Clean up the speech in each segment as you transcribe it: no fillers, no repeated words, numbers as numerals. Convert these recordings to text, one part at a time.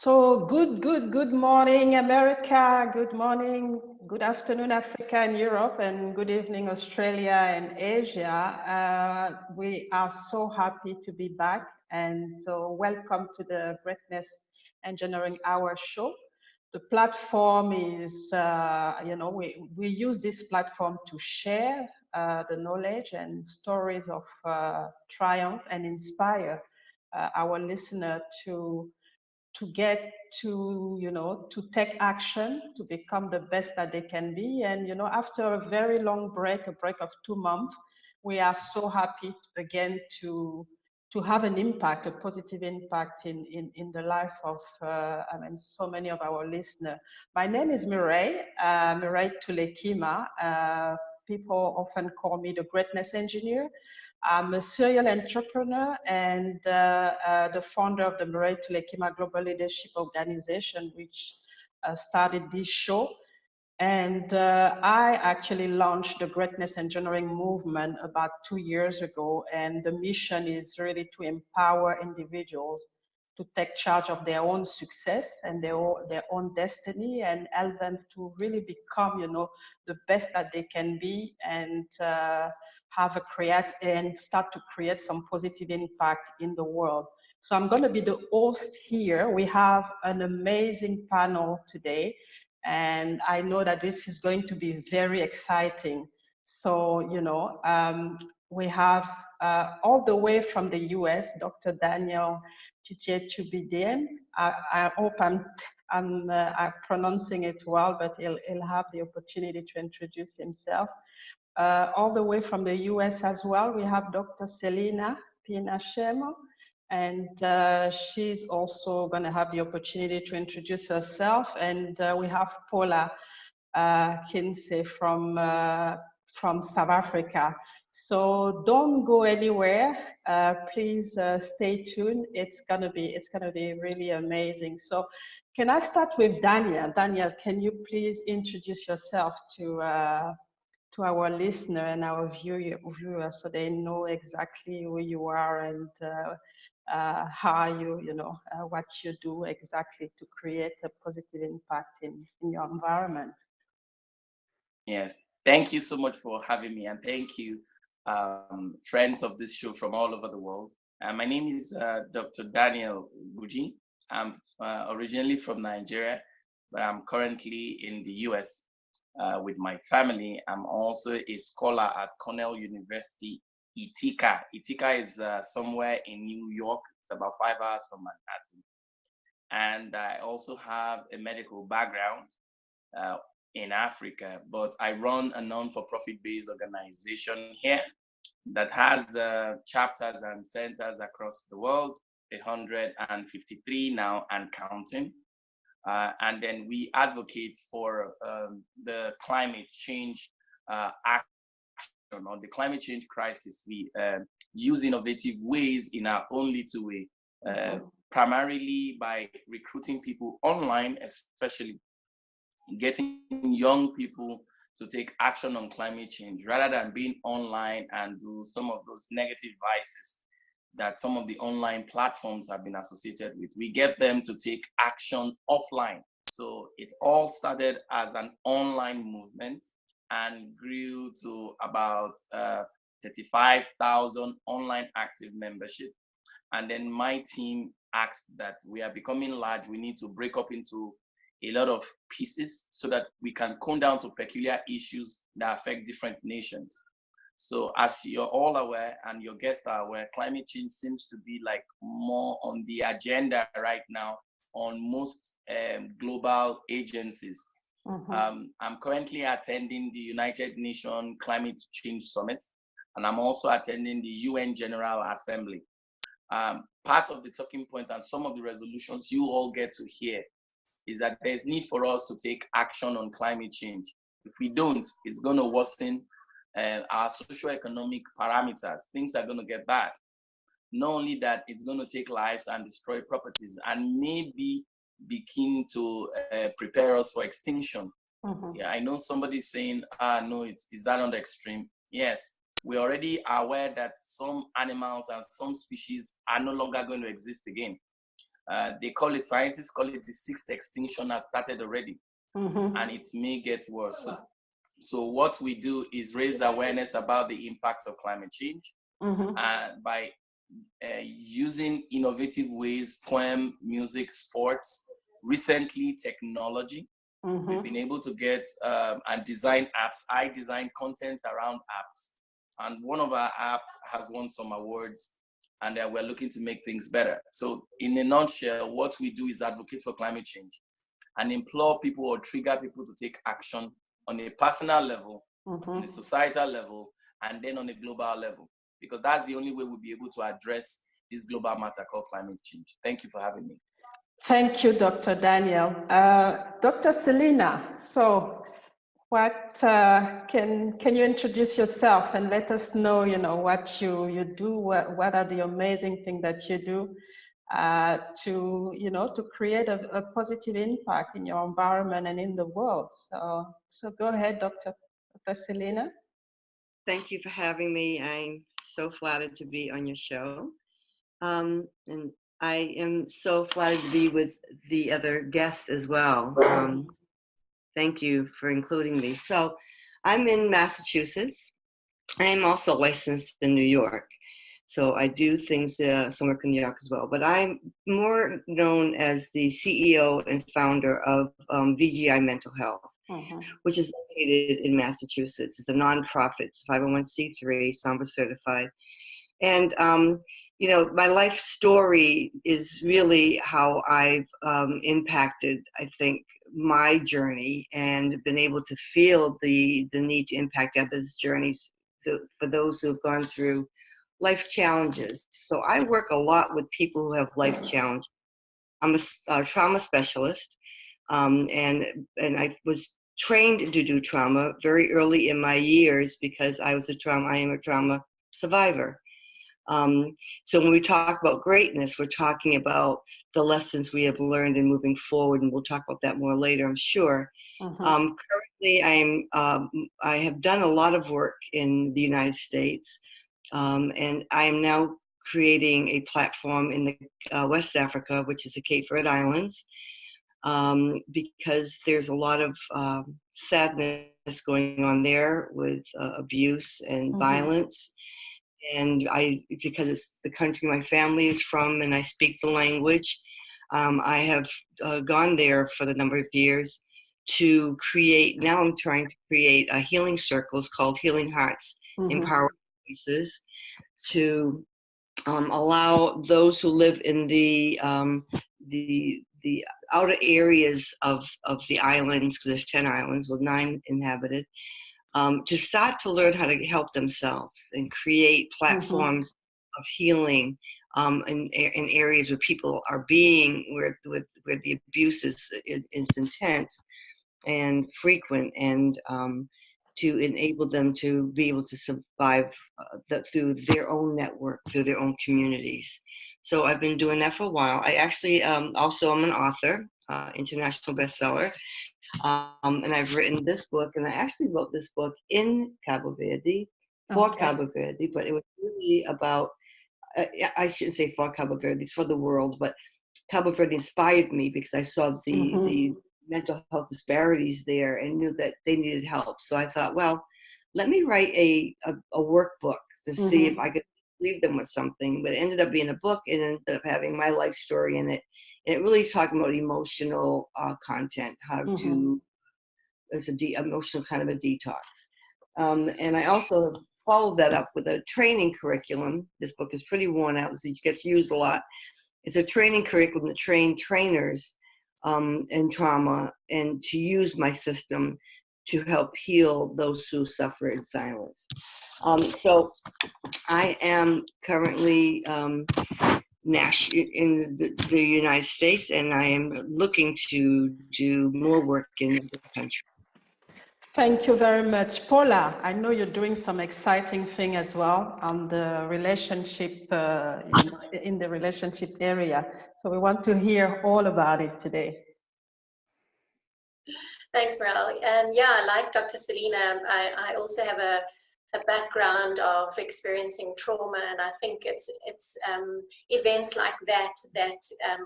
So good morning, America. Good morning, good afternoon, Africa and Europe, and good evening, Australia and Asia. We are so happy to be back, and so welcome to the Greatness Engineering Hour show. The platform is, we use this platform to share the knowledge and stories of triumph and inspire our listener to get to take action to become the best that they can be. And after a very long break, a break of 2 months, we are so happy again to have an impact, a positive impact in the life of so many of our listeners. My name is Mireille Tulekima. People often call me the greatness engineer. I'm a serial entrepreneur and the founder of the Mireille Tulekima Global Leadership Organization, which started this show. And I actually launched the Greatness Engineering movement about 2 years ago. And the mission is really to empower individuals to take charge of their own success and their own destiny, and help them to really become, the best that they can be, and and start to create some positive impact in the world. So I'm going to be the host here. We have an amazing panel today, and I know that this is going to be very exciting. So, we have all the way from the US, Dr. Daniel Gbujie. I hope I'm pronouncing it well, but he'll have the opportunity to introduce himself. All the way from the US as well, we have Dr. Celina, Pina, Shemo, and she's also going to have the opportunity to introduce herself. And we have Paula Quinsee from South Africa. So don't go anywhere. Please stay tuned. It's gonna be really amazing. So can I start with Daniel? Daniel, can you please introduce yourself to our listener and our viewers, so they know exactly who you are and how you, what you do exactly to create a positive impact in your environment. Yes, thank you so much for having me, and thank you, friends of this show from all over the world. My name is Dr. Daniel Gbujie. I'm originally from Nigeria, but I'm currently in the US with my family. I'm also a scholar at Cornell University, Ithaca. Ithaca is somewhere in New York. It's about 5 hours from Manhattan. And I also have a medical background in Africa, but I run a non-for-profit based organization here that has chapters and centers across the world, 153 now and counting. And then we advocate for the climate change action or the climate change crisis. We use innovative ways in our own little way, primarily by recruiting people online, especially getting young people to take action on climate change rather than being online and do some of those negative vices that some of the online platforms have been associated with. We get them to take action offline. So it all started as an online movement and grew to about 35,000 online active membership. And then my team asked that we are becoming large, we need to break up into a lot of pieces so that we can come down to peculiar issues that affect different nations. So as you're all aware and your guests are aware, climate change seems to be like more on the agenda right now on most global agencies. I'm currently attending the United Nations Climate Change Summit, and I'm also attending the UN General Assembly. Part of the talking point and some of the resolutions you all get to hear is that there's need for us to take action on climate change. If we don't, it's going to worsen our socioeconomic parameters. Things are going to get bad. Not only that, it's going to take lives and destroy properties and maybe begin to prepare us for extinction. Yeah, I know somebody's saying, no, is that on the extreme? Yes, we already are aware that some animals and some species are no longer going to exist again. They call it, scientists call it the sixth extinction has started already, and it may get worse. So what we do is raise awareness about the impact of climate change by using innovative ways, poem, music, sports, recently technology. We've been able to get and design apps. I design content around apps. And one of our app has won some awards, and we're looking to make things better. So in a nutshell, what we do is advocate for climate change and implore people or trigger people to take action on a personal level, on a societal level, and then on a global level, because that's the only way we'll be able to address this global matter called climate change. Thank you for having me. Thank you, Dr. Daniel. Dr. Celina, so what can you introduce yourself and let us know, what you do, what are the amazing things that you do to create a positive impact in your environment and in the world. So go ahead, Dr. Celina. Thank you for having me. I'm so flattered to be on your show. And I am so flattered to be with the other guests as well. Thank you for including me. So I'm in Massachusetts. I am also licensed in New York. So I do things somewhere in New York as well. But I'm more known as the CEO and founder of VGI Mental Health, which is located in Massachusetts. It's a nonprofit, 501c3, SAMHSA certified. And my life story is really how I've impacted, I think, my journey and been able to feel the need to impact others' journeys for those who have gone through life challenges. So I work a lot with people who have life challenges. I'm a trauma specialist, and I was trained to do trauma very early in my years because I am a trauma survivor. So when we talk about greatness, we're talking about the lessons we have learned in moving forward, and we'll talk about that more later, I'm sure. Currently, I have done a lot of work in the United States, and I am now creating a platform in the West Africa, which is the Cape Verde Islands, because there's a lot of sadness going on there with abuse and violence. And because it's the country my family is from and I speak the language, I have gone there for the number of years to create, now I'm trying to create healing circles called Healing Hearts, Empowering Voices, to allow those who live in the outer areas of the islands, because there's 10 islands with 9 inhabited, to start to learn how to help themselves and create platforms of healing in areas where people are being, where the abuse is intense and frequent, and to enable them to be able to survive through their own network, through their own communities. So I've been doing that for a while. I actually also am an author, international bestseller. And I've written this book, and I actually wrote this book in Cabo Verde, for Cabo Verde, but it was really about, I shouldn't say for Cabo Verde, it's for the world, but Cabo Verde inspired me because I saw the mental health disparities there and knew that they needed help. So I thought, well, let me write a workbook to see if I could leave them with something. But it ended up being a book, and it ended up having my life story in it. And it really is talking about emotional content, how to, it's emotional kind of a detox. And I also followed that up with a training curriculum. This book is pretty worn out, so it gets used a lot. It's a training curriculum to train trainers in trauma and to use my system to help heal those who suffer in silence. So I am currently in the United States, and I am looking to do more work in the country. Thank you very much. Paula, I know you're doing some exciting thing as well on the relationship, in the relationship area. So we want to hear all about it today. Thanks, Morel. And yeah, like Dr. Celina, I also have a a background of experiencing trauma, and I think it's events like that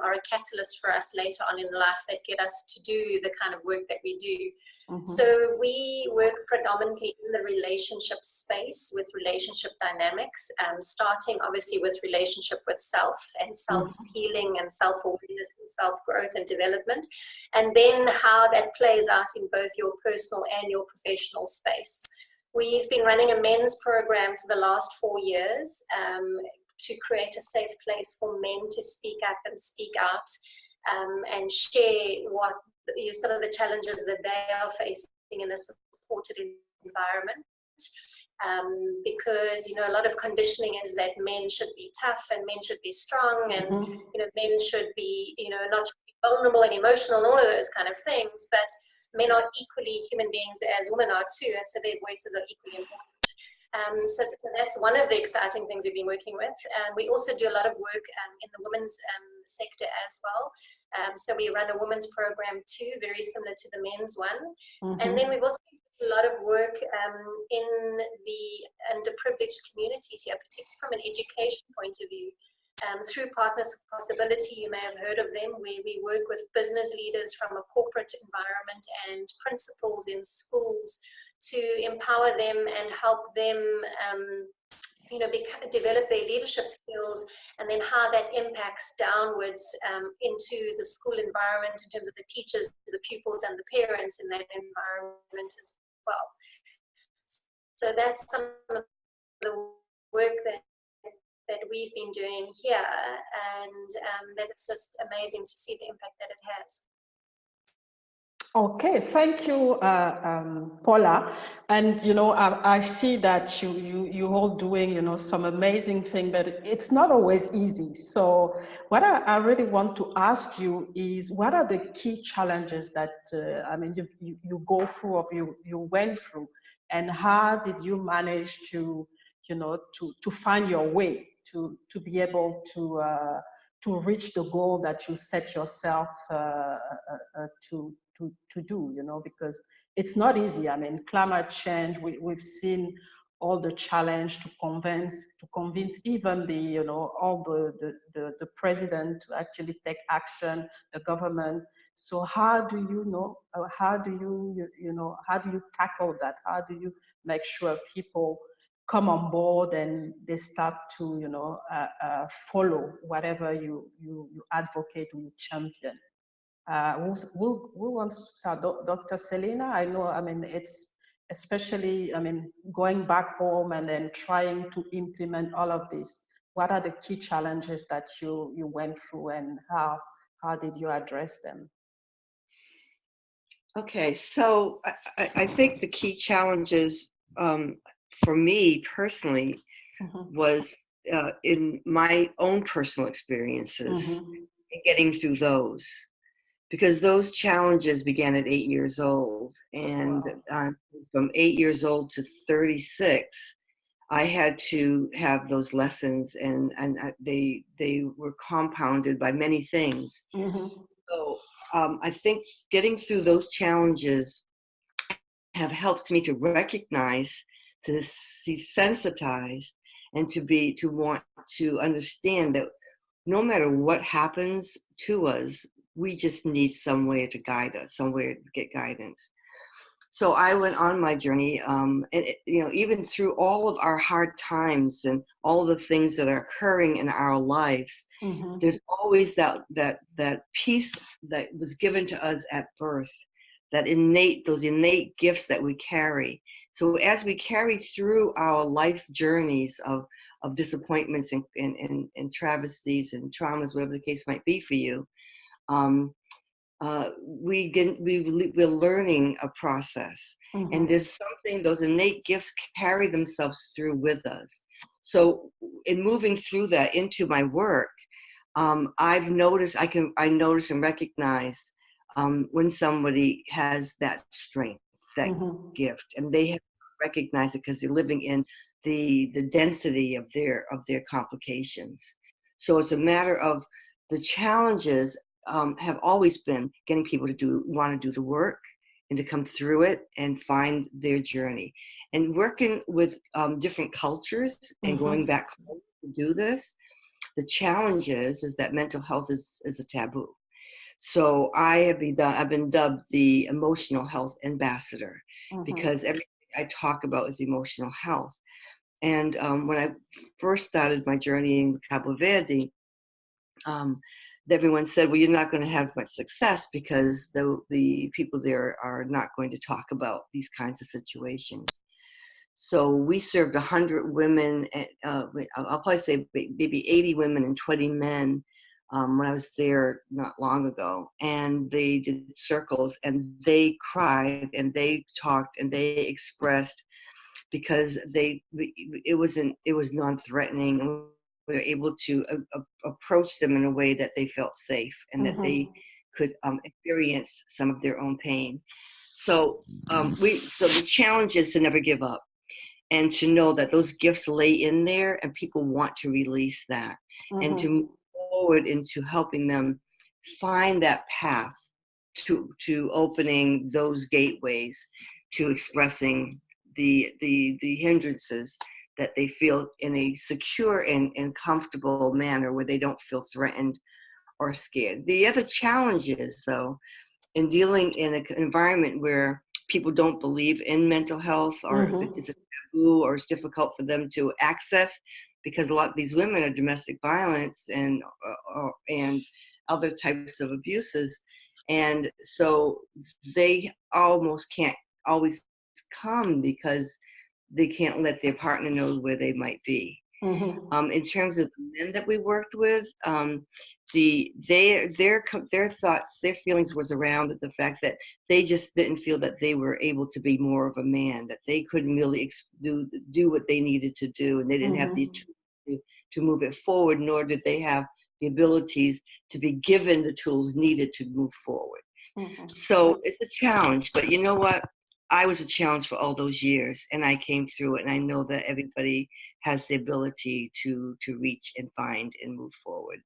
are a catalyst for us later on in life that get us to do the kind of work that we do. Mm-hmm. So we work predominantly in the relationship space with relationship dynamics, starting obviously with relationship with self and self-healing and self-awareness and self-growth and development, and then how that plays out in both your personal and your professional space. We've been running a men's program for the last 4 years to create a safe place for men to speak up and speak out and share what some of the challenges that they are facing in a supported environment. Because, you know, a lot of conditioning is that men should be tough and men should be strong and, you know, men should be, you know, not vulnerable and emotional and all of those kind of things, but men are equally human beings as women are too, and so their voices are equally important. So that's one of the exciting things we've been working with. We also do a lot of work in the women's sector as well. So we run a women's program too, very similar to the men's one. And then we've also done a lot of work in the underprivileged communities here, particularly from an education point of view. Through Partners for Possibility, you may have heard of them, where we work with business leaders from a corporate environment and principals in schools to empower them and help them you know, develop their leadership skills, and then how that impacts downwards into the school environment in terms of the teachers, the pupils, and the parents in that environment as well. So that's some of the work that we've been doing here, and that it's just amazing to see the impact that it has. Okay, thank you, Paula. And you know, I see that you all doing, you know, some amazing thing, but it's not always easy. So what I really want to ask you is, what are the key challenges that I mean you go through, or you went through, and how did you manage to, you know, to find your way to be able to reach the goal that you set yourself to do, you know, because it's not easy. I mean, climate change, we've seen all the challenge to convince even the, you know, all the president to actually take action, the government. So how do you know, how do you tackle that? How do you make sure people come on board and they start to, you know, follow whatever you advocate, you champion? Who wants to start? Dr. Celina? I know, I mean, it's especially, I mean, going back home and then trying to implement all of this. What are the key challenges that you went through, and how did you address them? Okay, so I think the key challenges for me personally was in my own personal experiences, and getting through those. Because those challenges began at 8 years old, and from 8 years old to 36, I had to have those lessons, and they were compounded by many things. So I think getting through those challenges have helped me to recognize, to see sensitized, and to want to understand that no matter what happens to us, we just need somewhere to guide us, somewhere to get guidance. So I went on my journey, and you know, even through all of our hard times and all the things that are occurring in our lives, there's always that piece that was given to us at birth, those innate gifts that we carry. So as we carry through our life journeys of disappointments and travesties and traumas, whatever the case might be for you, we're learning a process, and there's something, those innate gifts carry themselves through with us. So in moving through that into my work, I've noticed, I notice and recognize when somebody has that strength, that gift, and they have recognized it because they're living in the density of their complications. So it's a matter of the challenges have always been getting people to want to do the work and to come through it and find their journey. And working with different cultures and going back home to do this, the challenge is that mental health is a taboo. So I've been dubbed the emotional health ambassador, because everything I talk about is emotional health. And when I first started my journey in Cabo Verde, everyone said, well, you're not going to have much success because the people there are not going to talk about these kinds of situations. So we served 100 women, I'll probably say maybe 80 women and 20 men when I was there not long ago. And they did circles and they cried and they talked and they expressed, because it was non-threatening, and we were able to approach them in a way that they felt safe and that they could experience some of their own pain. So the challenge is to never give up, and to know that those gifts lay in there and people want to release that, and to move forward into helping them find that path to opening those gateways to expressing the hindrances that they feel in a secure and comfortable manner where they don't feel threatened or scared. The other challenge is, though, in dealing in an environment where people don't believe in mental health, or it's a taboo, or it's difficult for them to access, because a lot of these women are domestic violence and other types of abuses. And so they almost can't always come because they can't let their partner know where they might be. In terms of the men that we worked with, their thoughts, their feelings was around the fact that they just didn't feel that they were able to be more of a man, that they couldn't really do what they needed to do, and they didn't have the tools to move it forward, nor did they have the abilities to be given the tools needed to move forward. So it's a challenge, but you know what? I was a challenge for all those years, and I came through it, and I know that everybody has the ability to reach and find and move forward.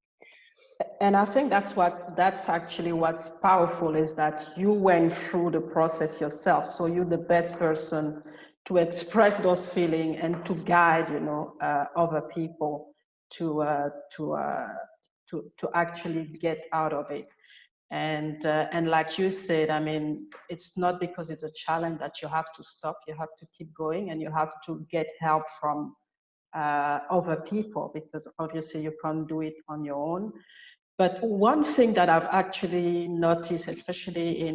And I think that's actually what's powerful, is that you went through the process yourself. So you're the best person to express those feelings and to guide, other people to actually get out of it. And like you said, I mean, it's not because it's a challenge that you have to stop. You have to keep going, and you have to get help from other people, because obviously you can't do it on your own. But one thing that I've actually noticed, especially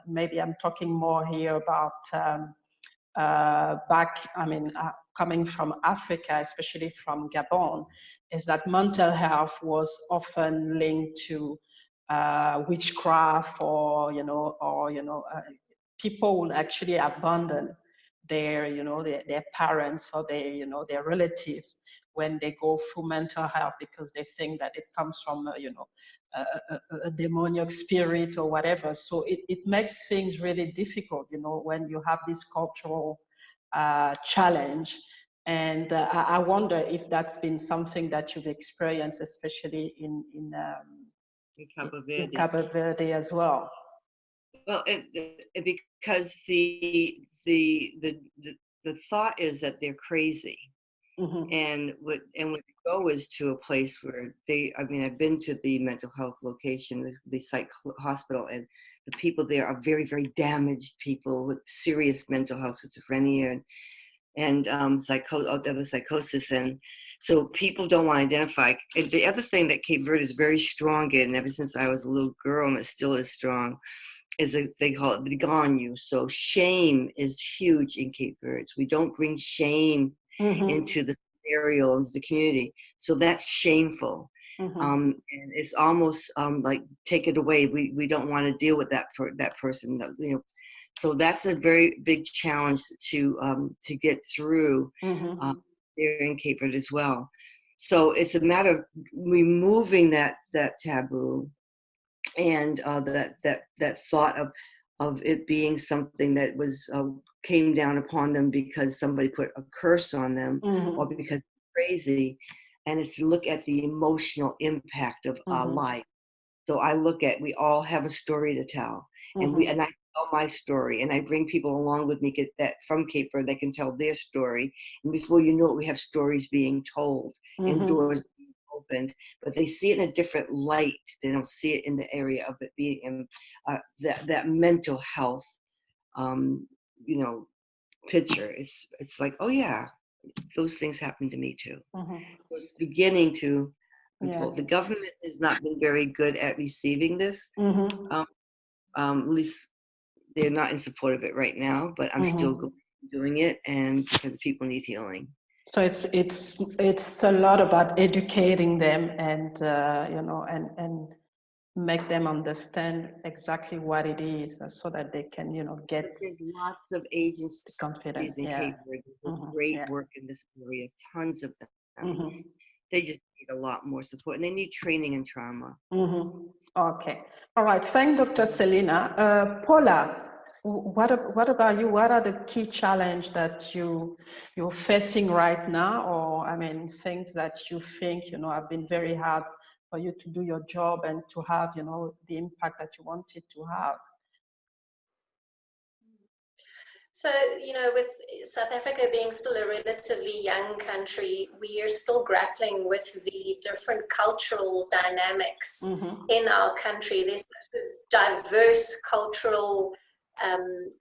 maybe I'm talking more here about coming from Africa, especially from Gabon, is that mental health was often linked to witchcraft, or people will actually abandon their parents or their relatives when they go through mental health, because they think that it comes from a demoniac spirit or whatever. So it makes things really difficult, when you have this cultural challenge. And I wonder if that's been something that you've experienced, especially in Cabo Verde as well. Well, because the thought is that they're crazy. And what we go is to a place where I've been to the mental health location, the psych hospital, and the people there are very, very damaged people with serious mental health, schizophrenia and other psychosis. And so people don't want to identify. And the other thing that Cape Verde is very strong in, ever since I was a little girl, and it still is strong, is they call it Biganyu. So shame is huge in Cape Verde. We don't bring shame into the scenario of the community. So that's shameful. And it's almost like, take it away. We don't want to deal with that person. So that's a very big challenge to get through there in Cape Verde as well. So it's a matter of removing that taboo, and that thought of it being something that was came down upon them because somebody put a curse on them, or because they're crazy. And it's to look at the emotional impact of our life. So I look at, we all have a story to tell, and I tell my story, and I bring people along with me from Cape Verde that can tell their story. And before you know it, we have stories being told and doors being opened, but they see it in a different light. They don't see it in the area of it being in that mental health, picture. It's like, oh yeah, those things happen to me too. It's beginning to unfold. The government has not been very good at receiving this. At least they're not in support of it right now, but I'm still doing it, and because people need healing. So it's a lot about educating them and and make them understand exactly what it is, so that they can get. There's lots of agencies confidence in Cape Verde who do great work in this area, tons of them. They just need a lot more support, and they need training in trauma. Okay, all right. Thank Dr. Celina. Paula, what about you? What are the key challenges that you're facing right now, or I mean, things that you think have been very hard for you to do your job and to have the impact that you wanted to have? So, with South Africa being still a relatively young country, we are still grappling with the different cultural dynamics in our country. There's a diverse cultural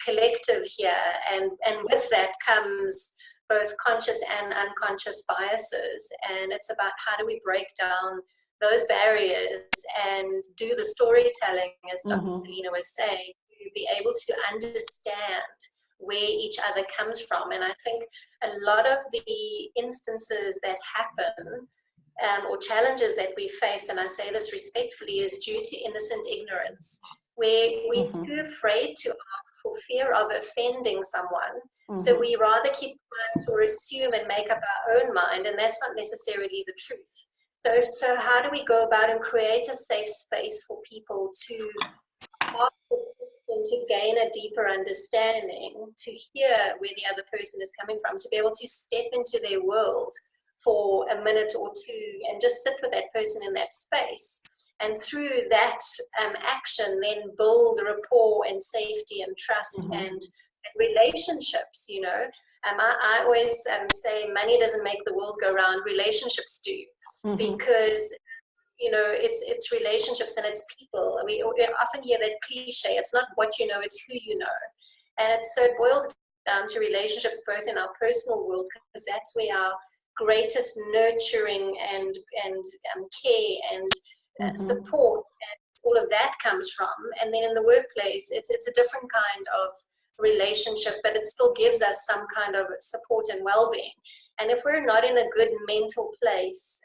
collective here, and with that comes both conscious and unconscious biases. And it's about how do we break down those barriers and do the storytelling, as Dr. Celina was saying, to be able to understand where each other comes from. And I think a lot of the instances that happen or challenges that we face, and I say this respectfully, is due to innocent ignorance, where we're too afraid to ask for fear of offending someone. So we rather keep quiet or assume and make up our own mind, and that's not necessarily the truth. So how do we go about and create a safe space for people to ask and to gain a deeper understanding, to hear where the other person is coming from, to be able to step into their world for a minute or two and just sit with that person in that space. And through that action, then build rapport and safety and trust and relationships, I always say money doesn't make the world go round, relationships do. Because it's relationships and it's people. We often hear that cliche, it's not what you know, it's who you know. And so it boils down to relationships both in our personal world, because that's where our greatest nurturing and care and support and all of that comes from. And then in the workplace, it's a different kind of relationship, but it still gives us some kind of support and well-being. And if we're not in a good mental place,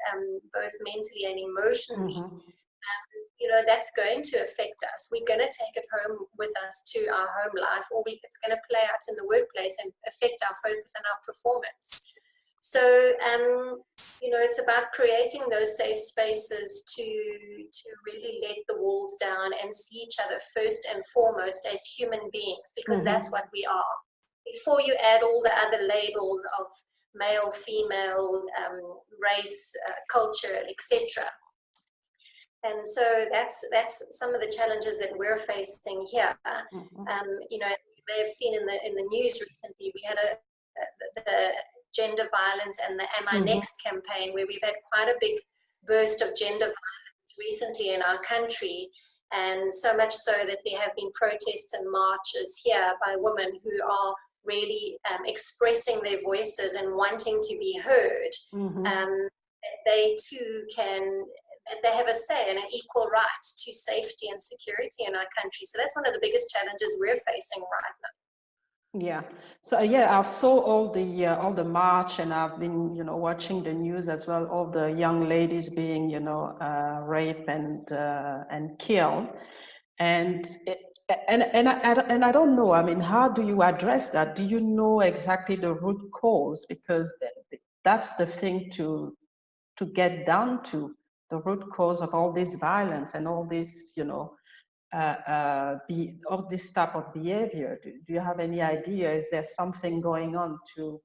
both mentally and emotionally, that's going to affect us. We're going to take it home with us to our home life, or it's going to play out in the workplace and affect our focus and our performance. So, it's about creating those safe spaces to really let the walls down and see each other first and foremost as human beings, because that's what we are. Before you add all the other labels of male, female, race, culture, etc. And so that's some of the challenges that we're facing here. You may have seen in the news recently, we had the gender violence and the Am I Next campaign, where we've had quite a big burst of gender violence recently in our country, and so much so that there have been protests and marches here by women who are really expressing their voices and wanting to be heard. They too they have a say and an equal right to safety and security in our country. So that's one of the biggest challenges we're facing right now. Yeah. So I saw all the march, and I've been watching the news as well. All the young ladies being raped and killed, and I don't know. I mean, how do you address that? Do you know exactly the root cause? Because that's the thing to get down to, the root cause of all this violence and all this of this type of behavior. Do you have any idea? Is there something going on to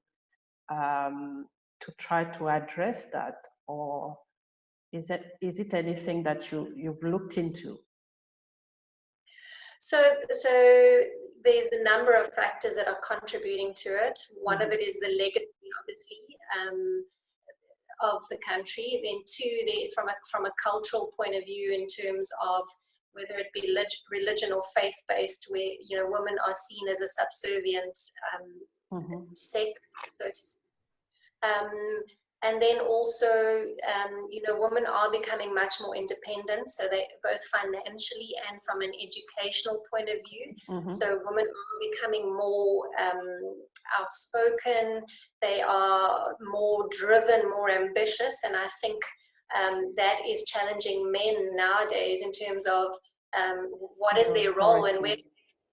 try to address that, or is it anything that you've looked into? So there's a number of factors that are contributing to it. One of it is the legacy, obviously, of the country. Then two, from a cultural point of view, in terms of whether it be religion or faith-based, where, you know, women are seen as a subservient sex, so to speak. And then also, you know, women are becoming much more independent, so they both financially and from an educational point of view. So women are becoming more outspoken, they are more driven, more ambitious, and I think that is challenging men nowadays in terms of what is their role and where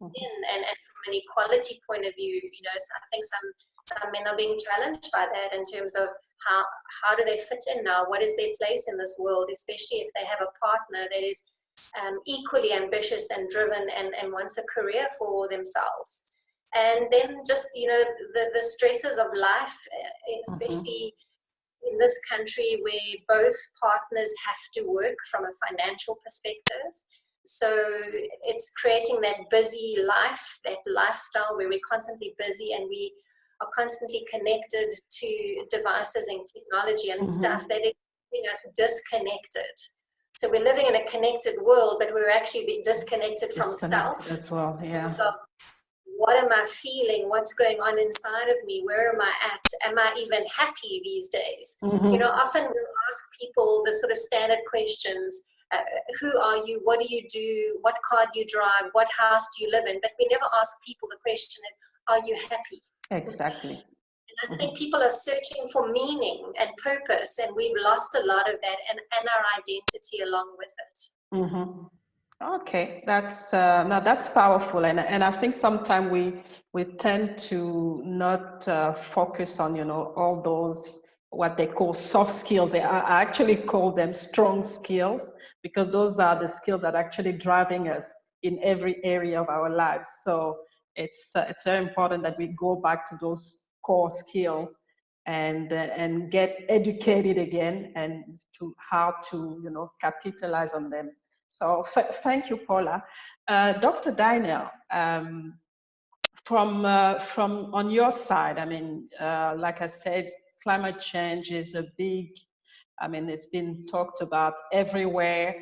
and from an equality point of view, you know, so I think some men are being challenged by that in terms of how do they fit in now? What is their place in this world, especially if they have a partner that is equally ambitious and driven and wants a career for themselves. And then just, you know, the stresses of life, especially in this country where both partners have to work from a financial perspective. So it's creating that busy life, that lifestyle where we're constantly busy and we are constantly connected to devices and technology and stuff that is keeping us disconnected. So we're living in a connected world, but we're actually disconnected from self as well. Yeah. So what am I feeling? What's going on inside of me? Where am I at? Am I even happy these days? You know, often we'll ask people the sort of standard questions. Who are you? What do you do? What car do you drive? What house do you live in? But we never ask people, the question is, are you happy? Exactly. And I think people are searching for meaning and purpose, and we've lost a lot of that and our identity along with it. Okay, that's now that's powerful, and I think sometimes we tend to not focus on, you know, all those what they call soft skills. I actually call them strong skills, because those are the skills that are actually driving us in every area of our lives. So it's very important that we go back to those core skills and get educated again and to how to, you know, capitalize on them. So thank you, Paula. Dr. Daniel, from on your side, I mean, like I said, climate change is a big, I mean, it's been talked about everywhere.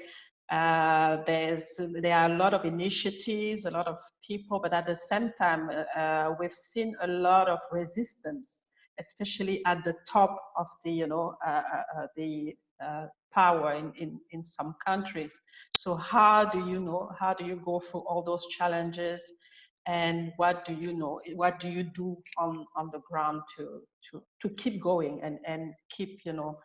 There are a lot of initiatives, a lot of people, but at the same time, we've seen a lot of resistance, especially at the top of the, you know, power in some countries. So how do you go through all those challenges, and what do you do on the ground to keep going and keep, you know,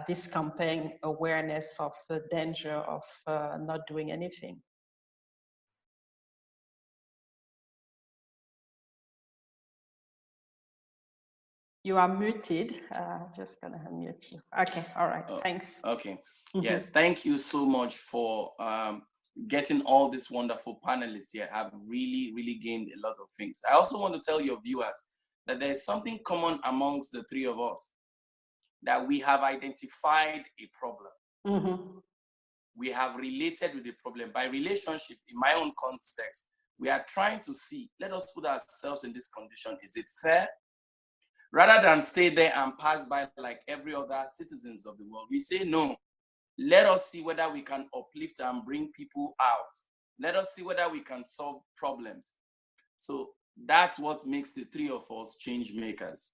this campaign awareness of the danger of not doing anything? You are muted. Just gonna unmute you. Okay, all right, thanks. Okay, yes, thank you so much for getting all these wonderful panelists here. I've really gained a lot of things. I also want to tell your viewers that there's something common amongst the three of us, that we have identified a problem. We have related with the problem. By relationship, in my own context, we are trying to see, let us put ourselves in this condition. Is it fair? Rather than stay there and pass by like every other citizens of the world, we say, no, let us see whether we can uplift and bring people out. Let us see whether we can solve problems. So that's what makes the three of us change makers.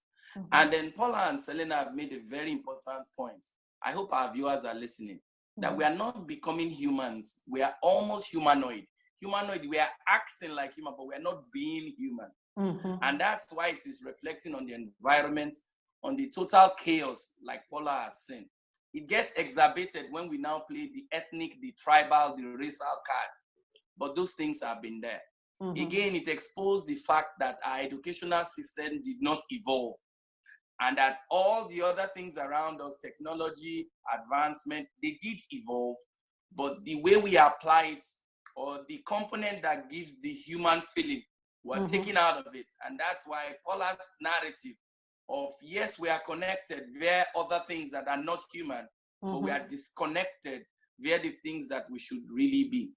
And then Paula and Celina have made a very important point. I hope our viewers are listening, that we are not becoming humans. We are almost humanoid. Humanoid, we are acting like human, but we are not being human. And that's why it is reflecting on the environment, on the total chaos, like Paula has said. It gets exacerbated when we now play the ethnic, the tribal, the racial card. But those things have been there. Again, it exposed the fact that our educational system did not evolve, and that all the other things around us, technology, advancement, they did evolve, but the way we apply it, or the component that gives the human feeling, we're taken out of it. And that's why Paula's narrative of, yes, we are connected via other things that are not human, but we are disconnected via the things that we should really be.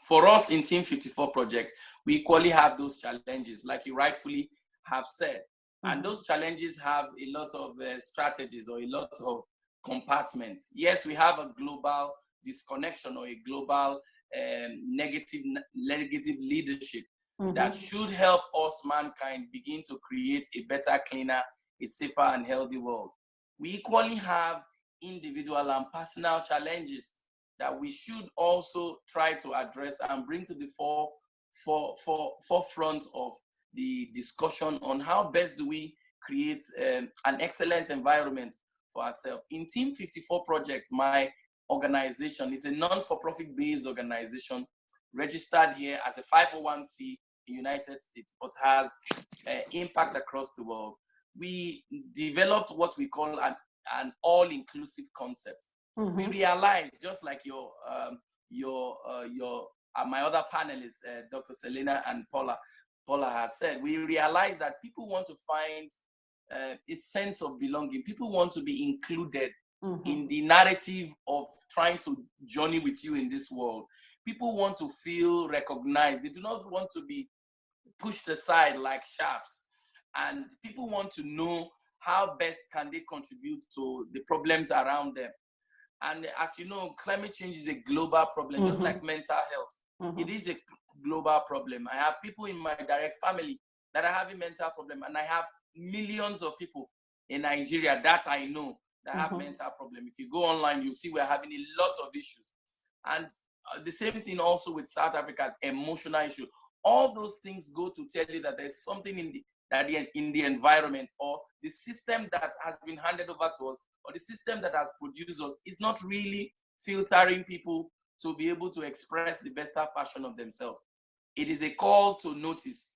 For us in Team 54 project, we equally have those challenges, like you rightfully have said. And those challenges have a lot of strategies or a lot of compartments. Yes, we have a global disconnection or a global negative leadership that should help us, mankind, begin to create a better, cleaner, a safer and healthy world. We equally have individual and personal challenges that we should also try to address and bring to the forefront of the discussion on how best do we create an excellent environment for ourselves. In Team 54 project, my organization is a non-for-profit based organization registered here as a 501c in the United States, but has impact across the world. We developed what we call an all-inclusive concept. We realized, just like my other panelists, Dr. Celina and Paula has said, we realized that people want to find a sense of belonging. People want to be included in the narrative of trying to journey with you in this world. People want to feel recognized. They do not want to be pushed aside like shafts. And people want to know how best can they contribute to the problems around them. And as you know, climate change is a global problem, just like mental health. It is a global problem. I have people in my direct family that are having mental problem, and I have millions of people in Nigeria that I know that have mental problem. If you go online, you'll see we're having a lot of issues. And the same thing also with South Africa, emotional issue. All those things go to tell you that there's something in the environment, or the system that has been handed over to us, or the system that has produced us, is not really filtering people to be able to express the best fashion of themselves. It is a call to notice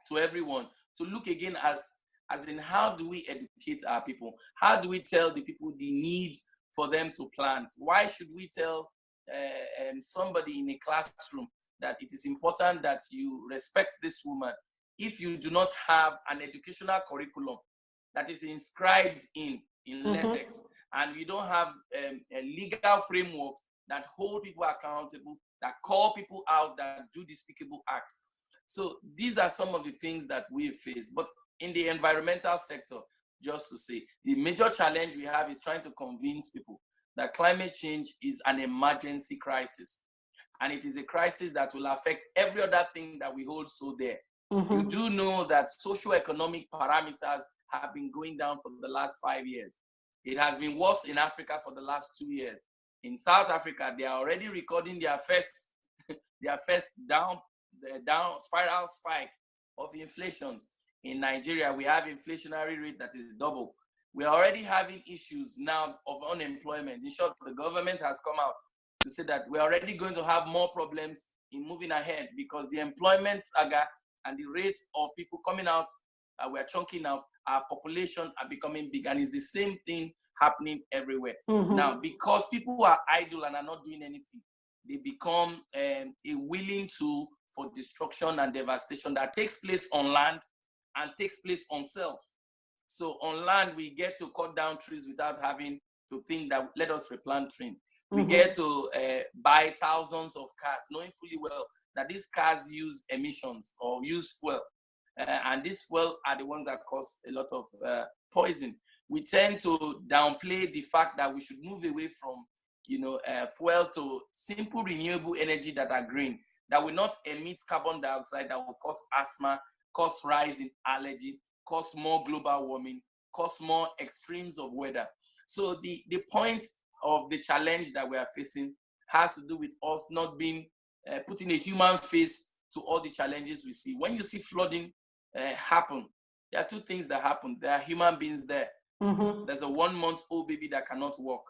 to everyone to look again as in how do we educate our people? How do we tell the people the need for them to plant? Why should we tell somebody in a classroom that it is important that you respect this woman if you do not have an educational curriculum that is inscribed in latex, and we don't have a legal framework that hold people accountable, that call people out, that do despicable acts? So these are some of the things that we face. But in the environmental sector, just to say, the major challenge we have is trying to convince people that climate change is an emergency crisis. And it is a crisis that will affect every other thing that we hold so dear. You do know that socioeconomic parameters have been going down for the last 5 years. It has been worse in Africa for the last 2 years. In South Africa, they are already recording their first down spiral spike of inflations. In Nigeria, we have inflationary rate that is double. We are already having issues now of unemployment. In short, the government has come out to say that we're already going to have more problems in moving ahead, because the employment saga and the rates of people coming out, we're chunking out, our population are becoming big, and it's the same thing happening everywhere. Now, because people are idle and are not doing anything, they become a willing tool for destruction and devastation that takes place on land and takes place on self. So on land, we get to cut down trees without having to think that let us replant trees. We get to buy thousands of cars, knowing fully well that these cars use emissions or use fuel. And these fuel are the ones that cause a lot of poison. We tend to downplay the fact that we should move away from, fuel to simple renewable energy that are green, that will not emit carbon dioxide, that will cause asthma, cause rise in allergy, cause more global warming, cause more extremes of weather. So the point of the challenge that we are facing has to do with us not being putting a human face to all the challenges we see. When you see flooding happen, there are two things that happen. There are human beings there. There's a 1-month-old baby that cannot walk.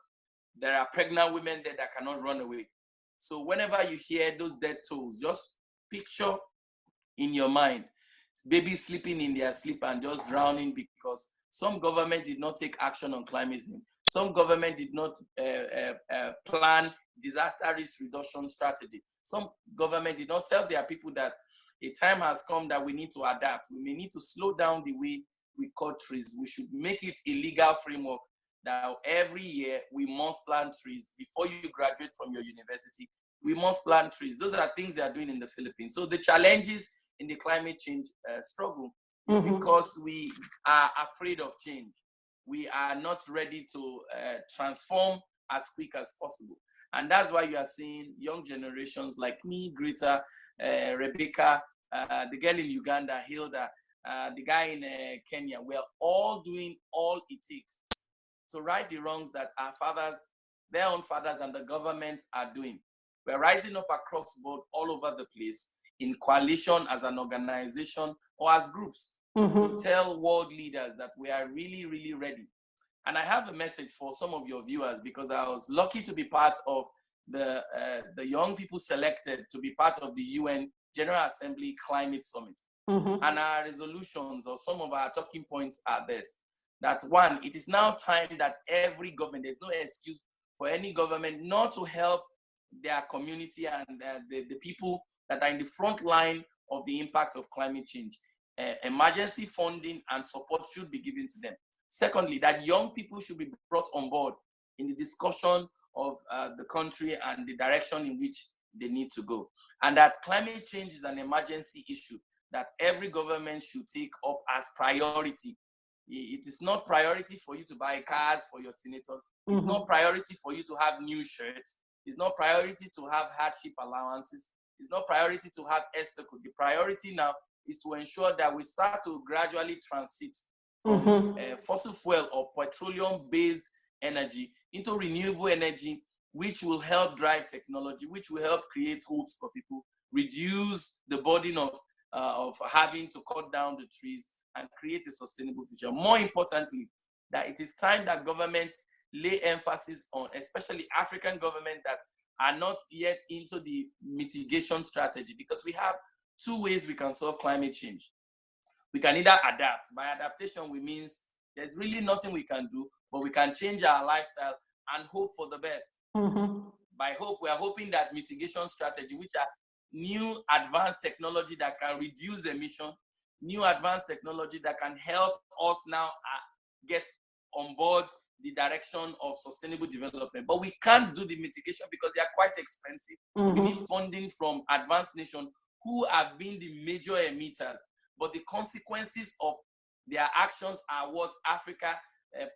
There are pregnant women there that cannot run away. So whenever you hear those death tolls, just picture in your mind babies sleeping in their sleep and just drowning because some government did not take action on climate change. Some government did not plan disaster risk reduction strategy. Some government did not tell their people that a time has come that we need to adapt. We may need to slow down the way we cut trees. We should make it a legal framework that every year we must plant trees. Before you graduate from your university, we must plant trees. Those are things they are doing in the Philippines. So the challenges in the climate change struggle is because we are afraid of change. We are not ready to transform as quick as possible. And that's why you are seeing young generations like me, Greta, Rebecca, the girl in Uganda, Hilda, the guy in Kenya. We're all doing all it takes to right the wrongs that our fathers, their own fathers, and the governments are doing. We're rising up across the board all over the place in coalition, as an organization, or as groups to tell world leaders that we are really, really ready. And I have a message for some of your viewers, because I was lucky to be part of the young people selected to be part of the UN General Assembly Climate Summit. And our resolutions, or some of our talking points, are this: that one, it is now time that every government, there's no excuse for any government not to help their community and the people that are in the front line of the impact of climate change. Emergency funding and support should be given to them. Secondly, that young people should be brought on board in the discussion of the country and the direction in which they need to go. And that climate change is an emergency issue that every government should take up as priority. It is not priority for you to buy cars for your senators. It's not priority for you to have new shirts. It's not priority to have hardship allowances. It's not priority to have ESTEC. The priority now is to ensure that we start to gradually transit from fossil fuel or petroleum-based energy into renewable energy, which will help drive technology, which will help create hopes for people, reduce the burden of having to cut down the trees, and create a sustainable future. More importantly, that it is time that governments lay emphasis on, especially African governments that are not yet into the mitigation strategy, because we have two ways we can solve climate change. We can either adapt. By adaptation, we means there's really nothing we can do, but we can change our lifestyle and hope for the best. By hope, we are hoping that mitigation strategy, which are new advanced technology that can reduce emission, new advanced technology that can help us now get on board the direction of sustainable development. But we can't do the mitigation because they are quite expensive. We need funding from advanced nations who have been the major emitters, but the consequences of their actions are what Africa,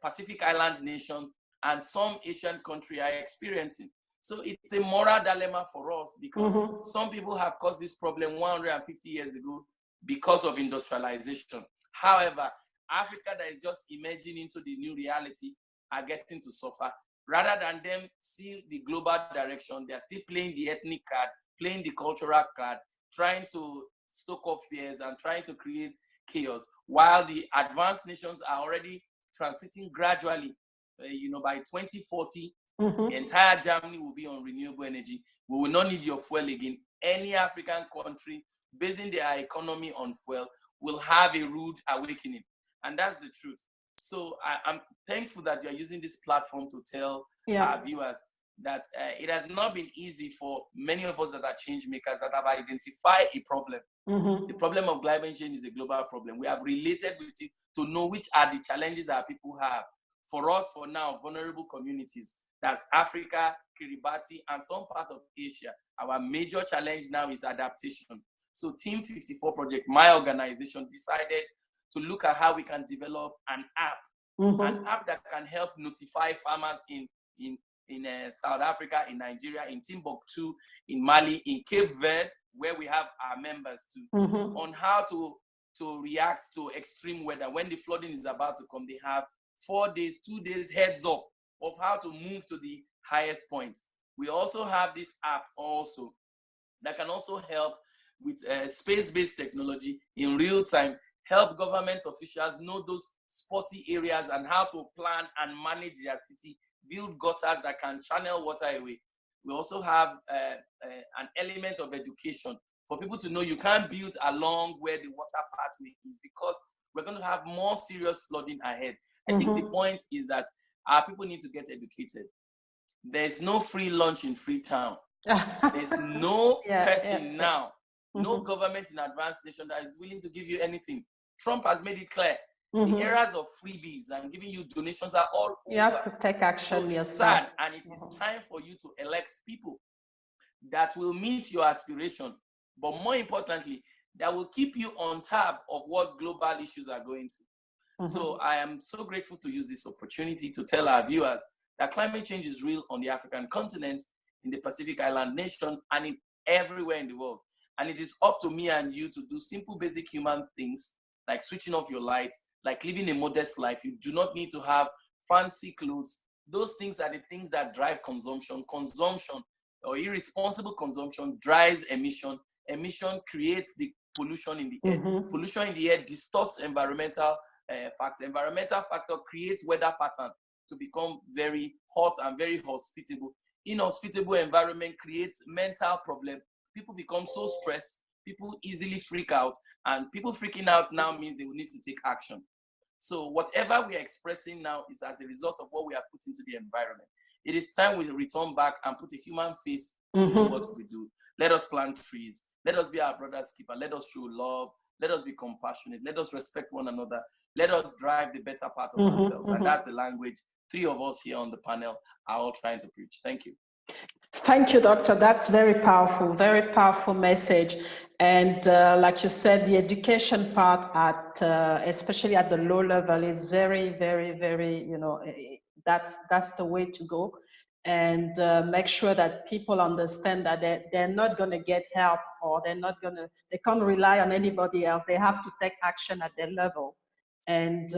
Pacific Island nations, and some Asian countries are experiencing. So it's a moral dilemma for us, because some people have caused this problem 150 years ago because of industrialization. However, Africa that is just emerging into the new reality are getting to suffer. Rather than them see the global direction, they are still playing the ethnic card, playing the cultural card, trying to stoke up fears and trying to create chaos, while the advanced nations are already transiting gradually. By 2040, the entire Germany will be on renewable energy. We will not need your fuel again. Any African country basing their economy on fuel will have a rude awakening. And that's the truth. So I'm thankful that you're using this platform to tell our viewers that it has not been easy for many of us that are change makers, that have identified a problem. The problem of climate change is a global problem. We have related with it to know which are the challenges that people have. For us, for now, vulnerable communities, that's Africa, Kiribati, and some part of Asia, our major challenge now is adaptation. So Team 54 Project, my organization, decided to look at how we can develop an app that can help notify farmers in South Africa, in Nigeria, in Timbuktu, in Mali, in Cape Verde, where we have our members too, on how to react to extreme weather. When the flooding is about to come, they have 4 days, 2 days heads up of how to move to the highest point. We also have this app also that can also help with space-based technology in real time, help government officials know those spotty areas and how to plan and manage their city, build gutters that can channel water away. We also have an element of education for people to know you can't build along where the water pathway is, because we're going to have more serious flooding ahead. I think the point is that our people need to get educated. There's no free lunch in Freetown. There's no person now, no government in advanced nation that is willing to give you anything. Trump has made it clear. The eras of freebies and giving you donations are all over. You have to take action so yourself. it's sad, and it is time for you to elect people that will meet your aspiration, but more importantly, that will keep you on top of what global issues are going to. So I am so grateful to use this opportunity to tell our viewers that climate change is real on the African continent, in the Pacific Island nation, and in everywhere in the world. And it is up to me and you to do simple, basic human things, like switching off your lights, like living a modest life. You do not need to have fancy clothes. Those things are the things that drive consumption. Consumption or irresponsible consumption drives emission. Emission creates the pollution in the air. Pollution in the air distorts environmental factor. Environmental factor creates weather pattern to become very hot and very hospitable. Inhospitable environment creates mental problem. People become so stressed. People easily freak out, and people freaking out now means they will need to take action. So whatever we are expressing now is as a result of what we have put into the environment. It is time we return back and put a human face to what we do. Let us plant trees. Let us be our brother's keeper. Let us show love. Let us be compassionate. Let us respect one another. Let us drive the better part of ourselves. And that's the language 3 of us here on the panel are all trying to preach. Thank you. Thank you, Doctor. That's very powerful message. And like you said, the education part at, especially at the low level is very, that's the way to go. And make sure that people understand that they're not going to get help, or they can't rely on anybody else. They have to take action at their level and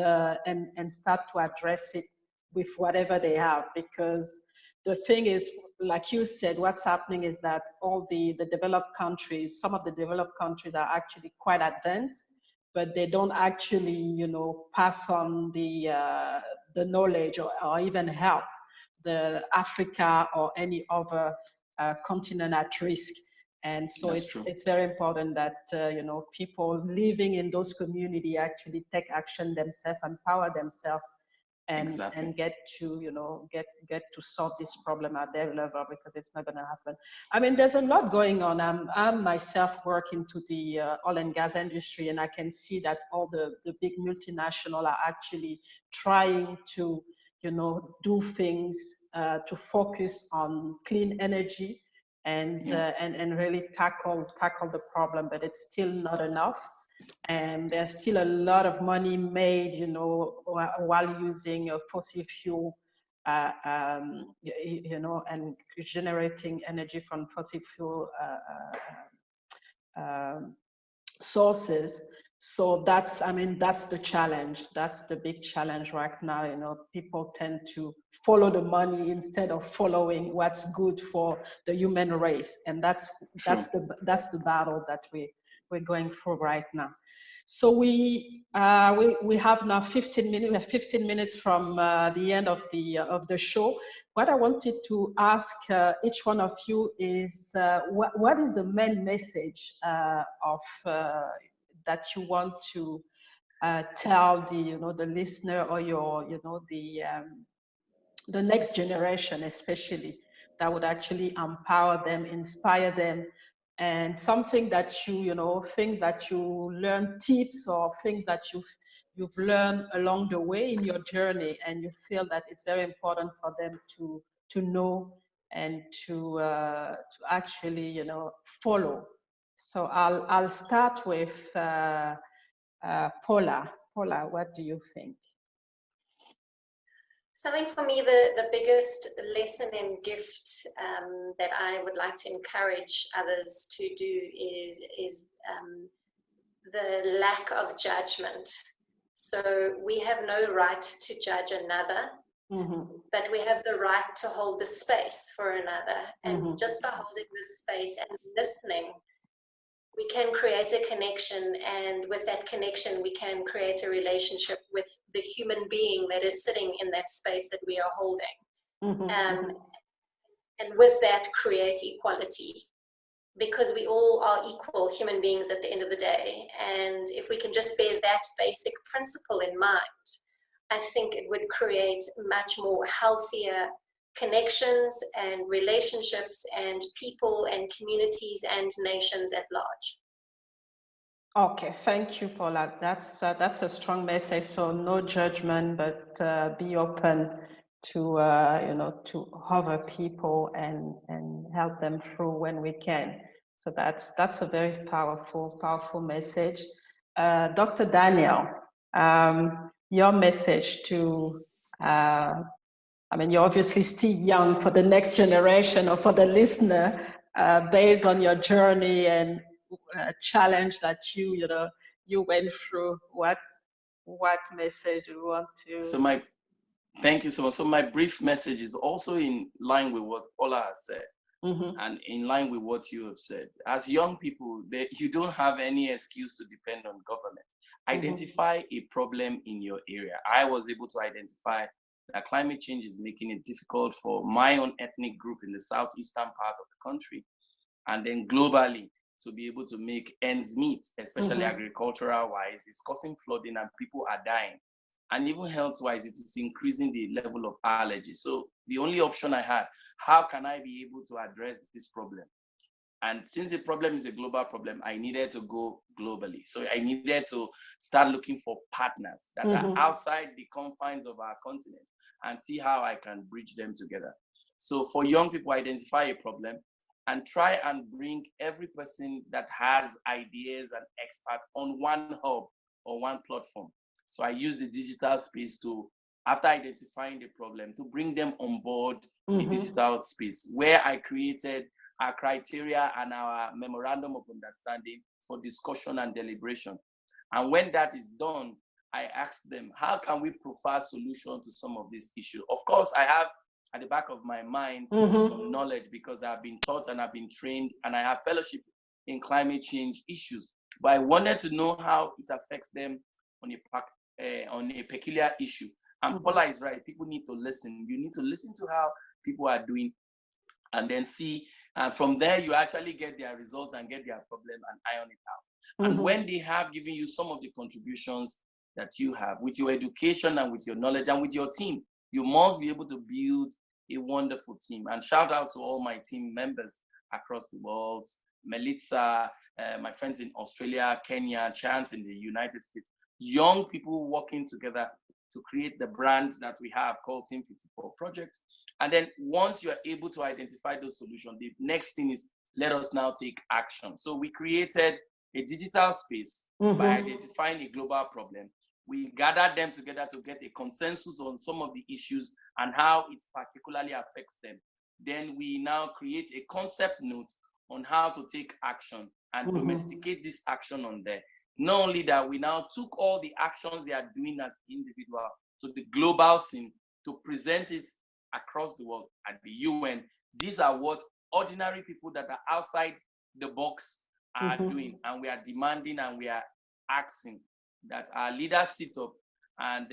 start to address it with whatever they have. Because the thing is, like you said, what's happening is that all the developed countries, some of the developed countries are actually quite advanced, but they don't actually, pass on the knowledge or even help the Africa or any other continent at risk. And so it's very important that, people living in those communities actually take action themselves, empower themselves, and get to get to solve this problem at their level, because it's not going to happen. I mean, there's a lot going on. I'm myself working to the oil and gas industry, and I can see that all the big multinationals are actually trying to do things to focus on clean energy and really tackle the problem, but it's still not enough. And there's still a lot of money made, while using fossil fuel, and generating energy from fossil fuel sources. So that's the challenge. That's the big challenge right now. People tend to follow the money instead of following what's good for the human race, and that's the battle that we're going through right now. So we have now 15 minutes. We have 15 minutes from the end of the show. What I wanted to ask each one of you is what is the main message of that you want to tell the listener, or the next generation, especially, that would actually empower them, inspire them, and something that things that you learn, tips or things that you've learned along the way in your journey, and you feel that it's very important for them to know and to actually follow. So I'll start with Paula. Paula, what do you think? So I think for me, the biggest lesson and gift that I would like to encourage others to do is the lack of judgment. So we have no right to judge another, but we have the right to hold the space for another. And just by holding this space and listening, we can create a connection, and with that connection, we can create a relationship with the human being that is sitting in that space that we are holding. And with that, create equality, because we all are equal human beings at the end of the day. And if we can just bear that basic principle in mind, I think it would create much more healthier connections and relationships and people and communities and nations at large. Okay, thank you, Paula. That's a strong message. So no judgment, but be open to other people and help them through when we can. So that's a very powerful message. Dr. Daniel, your message to, I mean, you're obviously still young, for the next generation or for the listener, based on your journey and challenge that you went through. What message do you want to? So thank you so much. So my brief message is also in line with what Paula has said, and in line with what you have said. As young people, you don't have any excuse to depend on government. Identify a problem in your area. I was able to identify that climate change is making it difficult for my own ethnic group in the southeastern part of the country, and then globally to be able to make ends meet, especially agricultural wise. It's causing flooding and people are dying. And even health-wise, it is increasing the level of allergy. So the only option I had, how can I be able to address this problem? And since the problem is a global problem, I needed to go globally. So I needed to start looking for partners that are outside the confines of our continent and see how I can bridge them together. So for young people, identify a problem and try and bring every person that has ideas and experts on one hub or one platform. So I use the digital space to, after identifying the problem, to bring them on board the digital space, where I created our criteria and our memorandum of understanding for discussion and deliberation. And when that is done, I asked them, how can we provide solution to some of these issues? Of course, I have at the back of my mind some knowledge, because I've been taught and I've been trained and I have fellowship in climate change issues. But I wanted to know how it affects them on a peculiar issue. And Paula is right. People need to listen. You need to listen to how people are doing and then see. And from there, you actually get their results and get their problem and iron it out. And when they have given you some of the contributions that you have with your education and with your knowledge and with your team, you must be able to build a wonderful team. And shout out to all my team members across the world, Melissa, my friends in Australia, Kenya, Chance in the United States. Young people working together to create the brand that we have called Team 54 Projects. And then once you are able to identify those solutions, the next thing is, let us now take action. So we created a digital space by identifying a global problem. We gathered them together to get a consensus on some of the issues and how it particularly affects them. Then we now create a concept note on how to take action and domesticate this action on there. Not only that, we now took all the actions they are doing as individual to the global scene to present it across the world at the UN. These are what ordinary people that are outside the box are doing, and we are demanding and we are asking that our leaders sit up and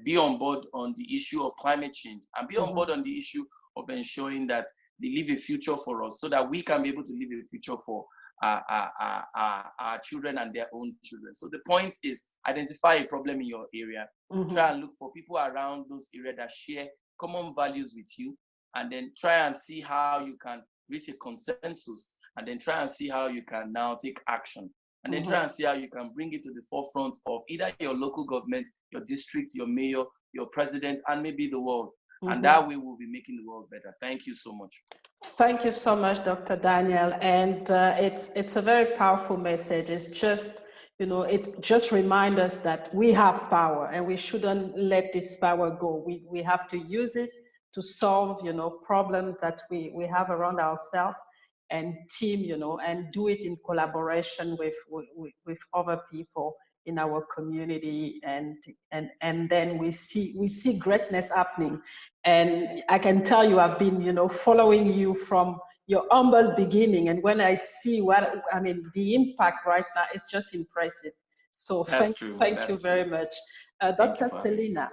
be on board on the issue of climate change and be on board on the issue of ensuring that they leave a future for us, so that we can be able to leave a future for our children and their own children. So the point is, identify a problem in your area, try and look for people around those areas that share common values with you, and then try and see how you can reach a consensus, and then try and see how you can now take action, and then try and see how you can bring it to the forefront of either your local government, your district, your mayor, your president, and maybe the world. And that way we'll be making the world better. Thank you so much. Thank you so much, Dr. Daniel. And it's a very powerful message. It's just, it just reminds us that we have power and we shouldn't let this power go. We have to use it to solve, problems that we have around ourselves, and team, and do it in collaboration with other people in our community, and then we see greatness happening. And I can tell you, I've been, following you from your humble beginning, and when I see the impact right now, it's just impressive. So thank you very much. Dr. Celina.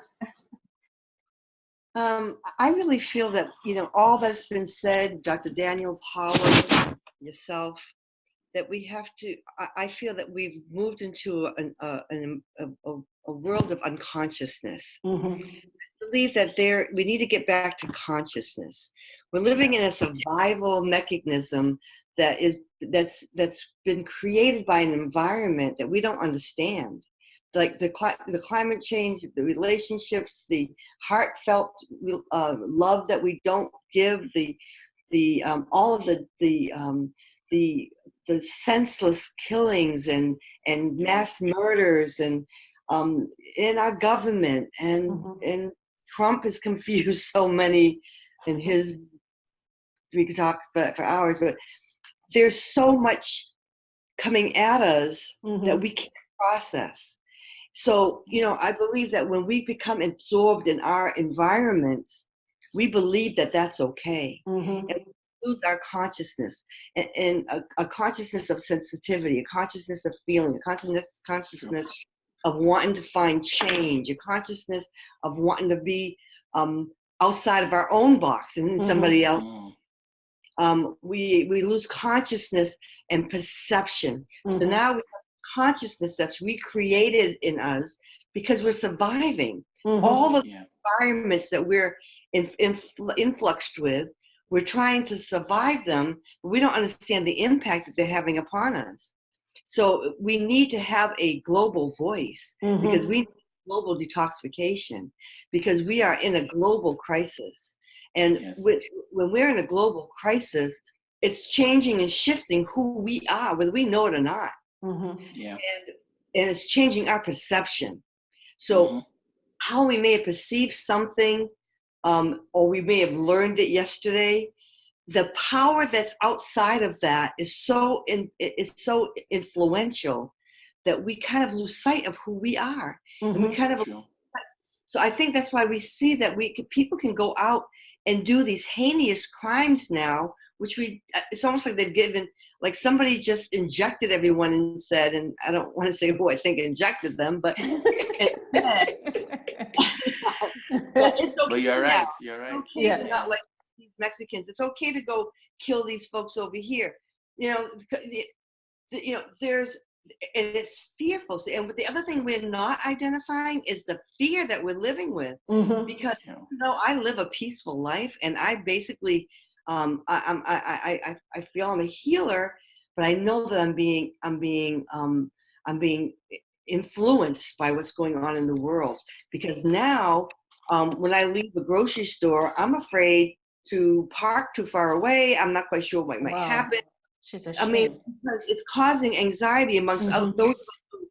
I really feel that, all that's been said, Dr. Daniel, Paula, yourself, that we have to, I feel that we've moved into a world of unconsciousness. I believe that we need to get back to consciousness. We're living in a survival mechanism that's been created by an environment that we don't understand. like the climate change, the relationships, the heartfelt love that we don't give, all of the senseless killings and mass murders and in our government, and Trump has confused so many in his. We could talk for hours, but there's so much coming at us that we can't process. So, I believe that when we become absorbed in our environments, we believe that that's okay. And we lose our consciousness, and a consciousness of sensitivity, a consciousness of feeling, a consciousness of wanting to find change, a consciousness of wanting to be outside of our own box and in somebody else. We lose consciousness and perception. So now we have consciousness that's recreated in us because we're surviving. All the environments that we're influxed with, we're trying to survive them, but we don't understand the impact that they're having upon us. So we need to have a global voice because we need global detoxification, because we are in a global crisis. And when we're in a global crisis, it's changing and shifting who we are, whether we know it or not. And it's changing our perception. So how we may have perceived something, or we may have learned it yesterday, the power that's outside of that is so influential that we kind of lose sight of who we are. And we kind of. So I think that's why we see that people can go out and do these heinous crimes now, which it's almost like they've given, like somebody just injected everyone and said, and I don't want to say who I think injected them, but it's okay. But you're right. You're right. It's okay to not like these Mexicans. It's okay to go kill these folks over here. And it's fearful. And the other thing we're not identifying is the fear that we're living with, because I live a peaceful life, and I basically, I feel I'm a healer, but I know that I'm being influenced by what's going on in the world. Because now, when I leave the grocery store, I'm afraid to park too far away. I'm not quite sure what might happen. I mean, because it's causing anxiety amongst those who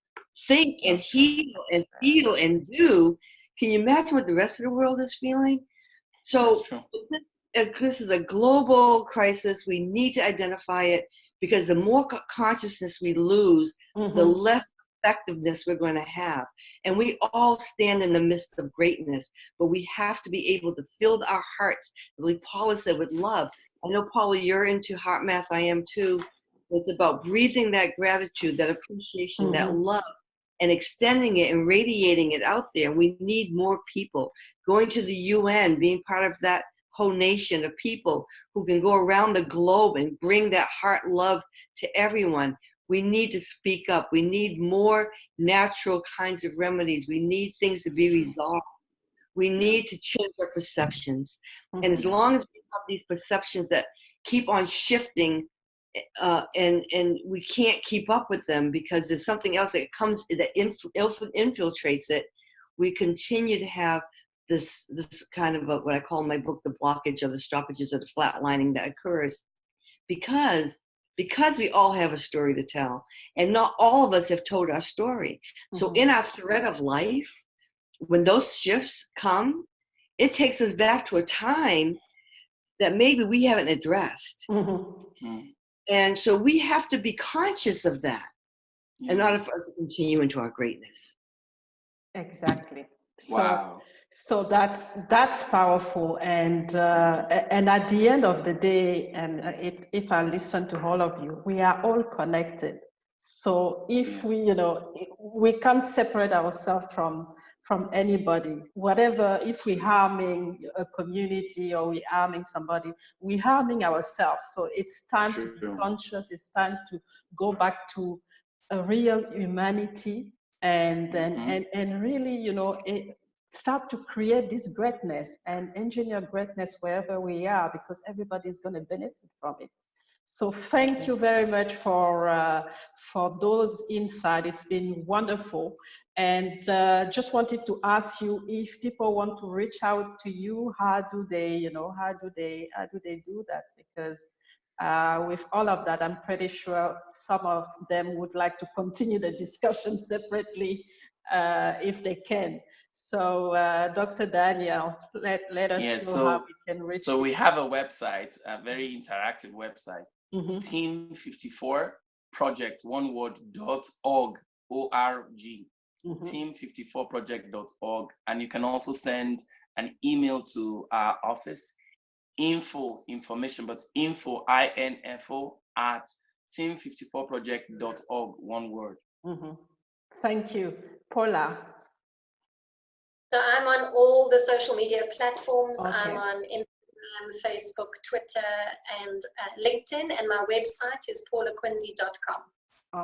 think and heal and feel and do. Can you imagine what the rest of the world is feeling? So this is a global crisis. We need to identify it, because the more consciousness we lose, the less effectiveness we're going to have. And we all stand in the midst of greatness, but we have to be able to fill our hearts, like Paula said, with love. I know, Paula, you're into heart math. I am too. It's about breathing that gratitude, that appreciation, that love, and extending it and radiating it out there. We need more people going to the UN, being part of that whole nation of people who can go around the globe and bring that heart love to everyone. We need to speak up. We need more natural kinds of remedies. We need things to be resolved. We need to change our perceptions. And as long as we have these perceptions that keep on shifting, and we can't keep up with them because there's something else that comes that infiltrates it, we continue to have this kind of what I call in my book the blockage or the stoppages or the flatlining that occurs because we all have a story to tell, and not all of us have told our story. So in our thread of life, when those shifts come, it takes us back to a time that maybe we haven't addressed. And so we have to be conscious of that in order for us to continue into our greatness. Exactly. Wow. So that's powerful. And at the end of the day, and if I listen to all of you, we are all connected. So if we can't separate ourselves from anybody, whatever, if we're harming a community or we're harming somebody, we're harming ourselves. So it's time to be conscious. It's time to go back to a real humanity and really, start to create this greatness and engineer greatness wherever we are, because everybody is going to benefit from it. So thank you very much for those insights. It's been wonderful. And just wanted to ask you, if people want to reach out to you, how do they do that? Because with all of that, I'm pretty sure some of them would like to continue the discussion separately if they can. So Dr. Daniel, let us know how we can reach So we have a website, a very interactive website, team54project, one word, .org, O-R-G, team54project.org. And you can also send an email to our office, information, but info, I-N-F-O, at team54project.org, one word. Thank you. Paula? So I'm on all the social media platforms. Okay. I'm on Instagram, Facebook, Twitter, and LinkedIn, and my website is paulaquinsee.com.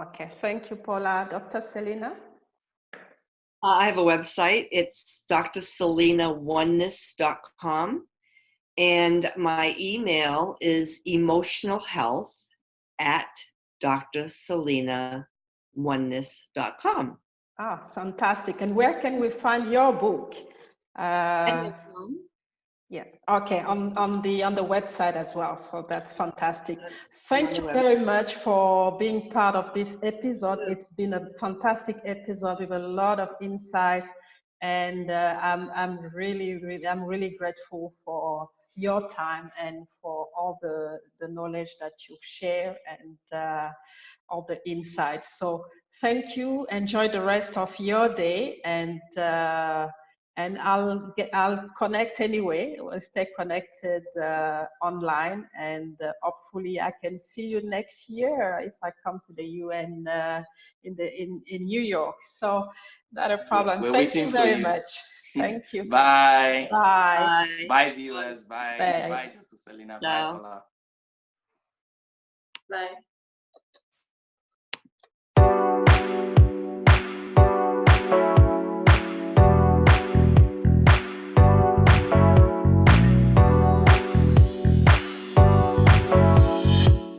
Okay, thank you, Paula. Dr. Celina? I have a website. It's drcelinaoneness.com. And my email is emotionalhealth@drcelinaoneness.com. Ah, fantastic. And where can we find your book? Yeah, okay, on the website as well. So that's fantastic. Thank you very much for being part of this episode. It's been a fantastic episode with a lot of insight, and I'm really grateful for your time and for all the knowledge that you've shared and all the insights. So thank you. Enjoy the rest of your day, and I'll connect anyway. We'll stay connected online, and hopefully I can see you next year if I come to the UN in New York. So not a problem. Thank you very much. Thank you. Bye. Bye. Bye, viewers. Bye. Bye. Bye, Dr. Celina. Bye, Paula. Bye.